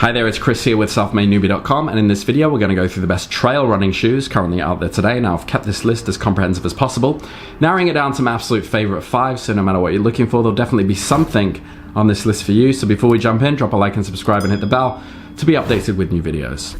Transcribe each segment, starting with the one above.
Hi there, it's Chris here with selfmadenewbie.com, and in this video we're going to go through the best trail running shoes currently out there today. Now I've kept this list as comprehensive as possible, narrowing it down to my absolute favorite 5, so no matter what you're looking for, there'll definitely be something on this list for you. So before we jump in, drop a like and subscribe and hit the bell to be updated with new videos.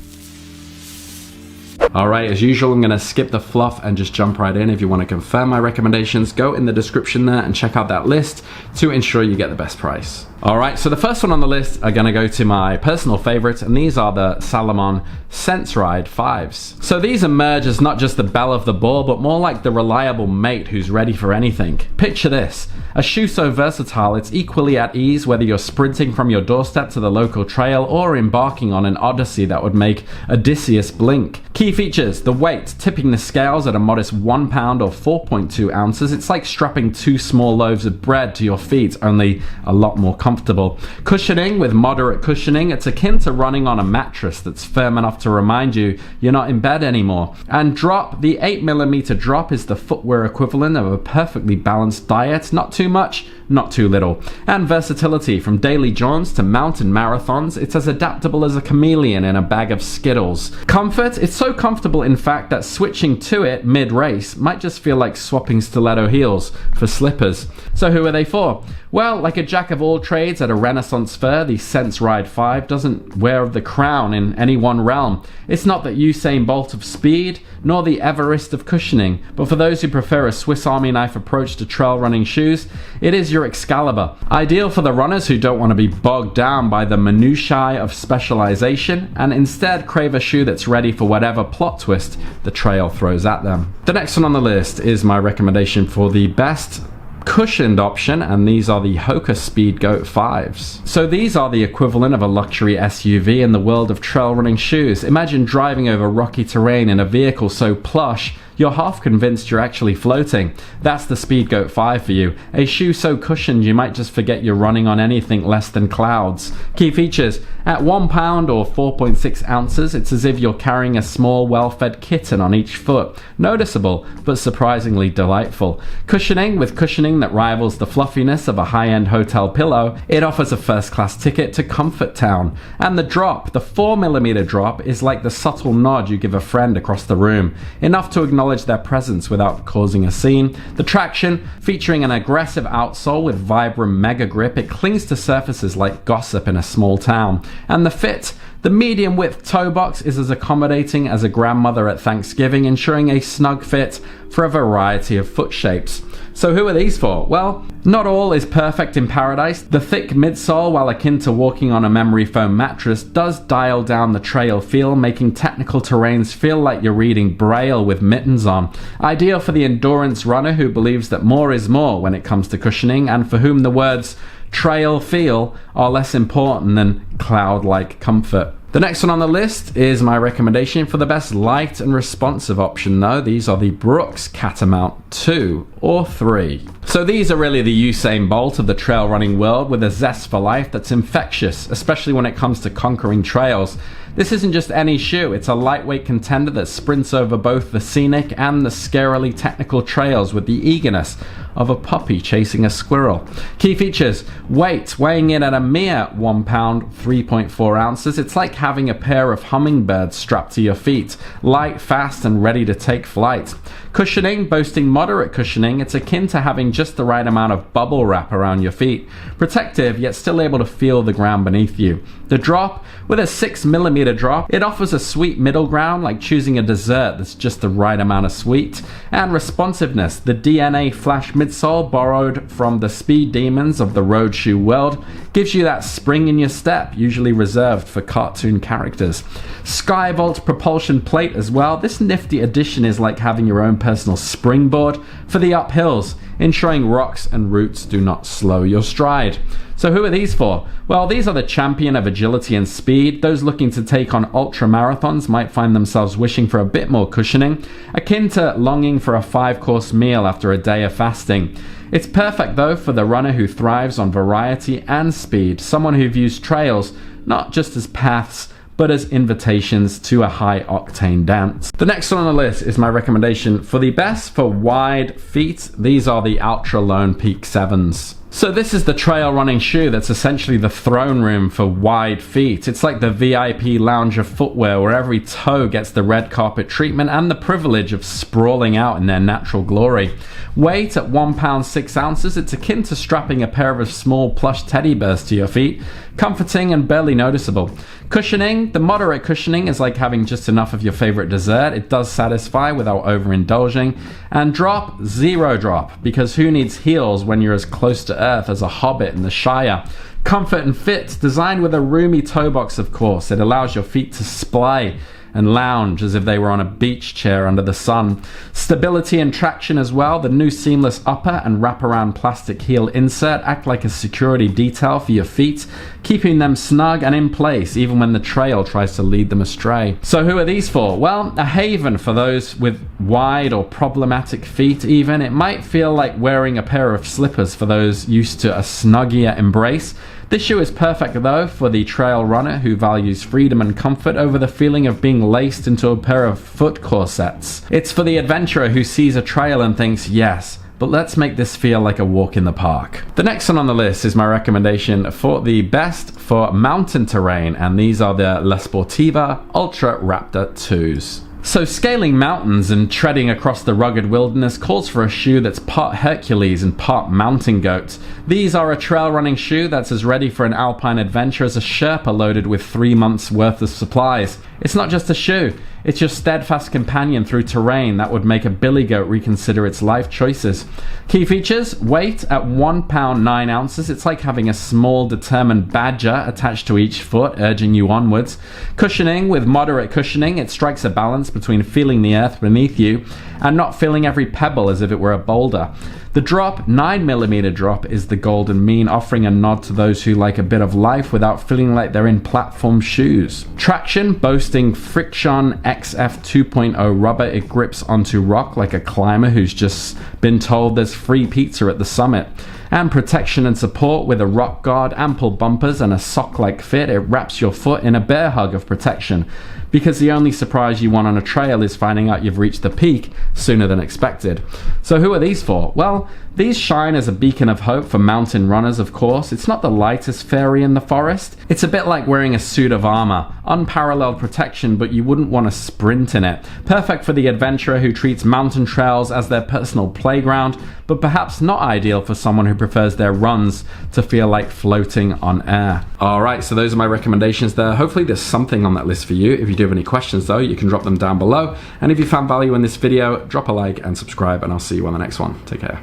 Alright, as usual, I'm going to skip the fluff and just jump right in. If you want to confirm my recommendations, go in the description there and check out that list to ensure you get the best price. Alright, so the first one on the list are going to go to my personal favorite, and these are the Salamonsens Ride 5s. So these emerge as not just the belle of the ball, but more like the reliable mate who's ready for anything. Picture this, a shoe so versatile it's equally at ease whether you're sprinting from your doorstep to the local trail or embarking on an odyssey that would make Odysseus blink. Key features: the weight, tipping the scales at a modest 1 pound or 4.2 ounces. It's like strapping 2 small loaves of bread to your feet, only a lot more comfortable. Cushioning, with moderate cushioning, it's akin to running on a mattress that's firm enough to remind you you're not in bed anymore. And drop, the 8mm drop is the footwear equivalent of a perfectly balanced diet, not too much, not too little. And versatility, from daily jaunts to mountain marathons, it's as adaptable as a chameleon in a bag of Skittles. Comfort, it's so comfortable in fact that switching to it mid-race might just feel like swapping stiletto heels for slippers. So who are they for? Well, like a jack of all trades at a Renaissance fair, the Salamonsens Ride 5 doesn't wear the crown in any one realm. It's not the Usain Bolt of speed, nor the Everest of cushioning, but for those who prefer a Swiss Army knife approach to trail running shoes, it is your Excalibur. Ideal for the runners who don't want to be bogged down by the minutiae of specialization, and instead crave a shoe that's ready for whatever plot twist the trail throws at them. The next one on the list is my recommendation for the best cushioned option, and these are the Hocus Speedgoat 5s. So these are the equivalent of a luxury SUV in the world of trail running shoes. Imagine driving over rocky terrain in a vehicle so plush you're half convinced you're actually floating. That's the Speedgoat 5 for you. A shoe so cushioned you might just forget you're running on anything less than clouds. Key features: at 1 pound or 4.6 ounces, it's as if you're carrying a small, well-fed kitten on each foot. Noticeable, but surprisingly delightful. Cushioning, with cushioning that rivals the fluffiness of a high-end hotel pillow, it offers a first-class ticket to Comfort Town. And the drop, the 4mm drop, is like the subtle nod you give a friend across the room, enough to acknowledge their presence without causing a scene. The traction, featuring an aggressive outsole with Vibram Mega Grip, it clings to surfaces like gossip in a small town. And the fit, the medium width toe box is as accommodating as a grandmother at Thanksgiving, ensuring a snug fit for a variety of foot shapes. So who are these for? Well, not all is perfect in paradise. The thick midsole, while akin to walking on a memory foam mattress, does dial down the trail feel, making technical terrains feel like you're reading Braille with mittens on. Ideal for the endurance runner who believes that more is more when it comes to cushioning, and for whom the words trail feel are less important than cloud-like comfort. The next one on the list is my recommendation for the best light and responsive option though. These are the Brooks Catamount 2 or 3. So these are really the Usain Bolt of the trail running world, with a zest for life that's infectious, especially when it comes to conquering trails. This isn't just any shoe, it's a lightweight contender that sprints over both the scenic and the scarily technical trails with the eagerness of a puppy chasing a squirrel. Key features: weight, weighing in at a mere 1 pound 3.4 ounces. It's like having a pair of hummingbirds strapped to your feet. Light, fast, and ready to take flight. Cushioning, boasting moderate cushioning, it's akin to having just the right amount of bubble wrap around your feet. Protective, yet still able to feel the ground beneath you. The drop, with a 6mm drop, it offers a sweet middle ground, like choosing a dessert that's just the right amount of sweet. And responsiveness, the DNA Flash midsole, borrowed from the speed demons of the road shoe world, gives you that spring in your step, usually reserved for cartoon characters. Skyvolt propulsion plate as well. This nifty addition is like having your own personal springboard for the uphills, ensuring rocks and roots do not slow your stride. So who are these for? Well, these are the champion of agility and speed. Those looking to take on ultra marathons might find themselves wishing for a bit more cushioning, akin to longing for a 5-course meal after a day of fasting. It's perfect though for the runner who thrives on variety and speed, someone who views trails not just as paths, but as invitations to a high-octane dance. The next one on the list is my recommendation for the best for wide feet. These are the Ultra Lone Peak 7s. So this is the trail running shoe that's essentially the throne room for wide feet. It's like the VIP lounge of footwear where every toe gets the red carpet treatment and the privilege of sprawling out in their natural glory. Weight at 1 pound 6 ounces, it's akin to strapping a pair of small plush teddy bears to your feet. Comforting and barely noticeable. Cushioning, the moderate cushioning is like having just enough of your favorite dessert. It does satisfy without overindulging. And drop, 0 drop, because who needs heels when you're as close to earth as a hobbit in the Shire? Comfort and fit, designed with a roomy toe box, of course. It allows your feet to splay and lounge as if they were on a beach chair under the sun. Stability and traction as well. The new seamless upper and wraparound plastic heel insert act like a security detail for your feet, keeping them snug and in place even when the trail tries to lead them astray. So who are these for? Well, a haven for those with wide or problematic feet even. It might feel like wearing a pair of slippers for those used to a snuggier embrace. This shoe is perfect though for the trail runner who values freedom and comfort over the feeling of being laced into a pair of foot corsets. It's for the adventurer who sees a trail and thinks, yes, but let's make this feel like a walk in the park. The next one on the list is my recommendation for the best for mountain terrain, and these are the Sportiva Ultra Raptor 2s. So scaling mountains and treading across the rugged wilderness calls for a shoe that's part Hercules and part mountain goat. These are a trail running shoe that's as ready for an alpine adventure as a Sherpa loaded with 3 months worth of supplies. It's not just a shoe, it's your steadfast companion through terrain that would make a billy goat reconsider its life choices. Key features: weight at 1 pound 9 ounces. It's like having a small determined badger attached to each foot, urging you onwards. Cushioning, with moderate cushioning, it strikes a balance between feeling the earth beneath you and not feeling every pebble as if it were a boulder. The drop, 9mm drop, is the golden mean, offering a nod to those who like a bit of life without feeling like they're in platform shoes. Traction, boasting Friction XF 2.0 rubber, it grips onto rock like a climber who's just been told there's free pizza at the summit. And protection and support with a rock guard, ample bumpers, and a sock-like fit, it wraps your foot in a bear hug of protection. Because the only surprise you want on a trail is finding out you've reached the peak sooner than expected. So who are these for? Well, these shine as a beacon of hope for mountain runners, of course. It's not the lightest fairy in the forest. It's a bit like wearing a suit of armor. Unparalleled protection, but you wouldn't want to sprint in it. Perfect for the adventurer who treats mountain trails as their personal playground, but perhaps not ideal for someone who prefers their runs to feel like floating on air. Alright, so those are my recommendations there. Hopefully there's something on that list for you. If you do have any questions though, you can drop them down below. And if you found value in this video, drop a like and subscribe, and I'll see you on the next one. Take care.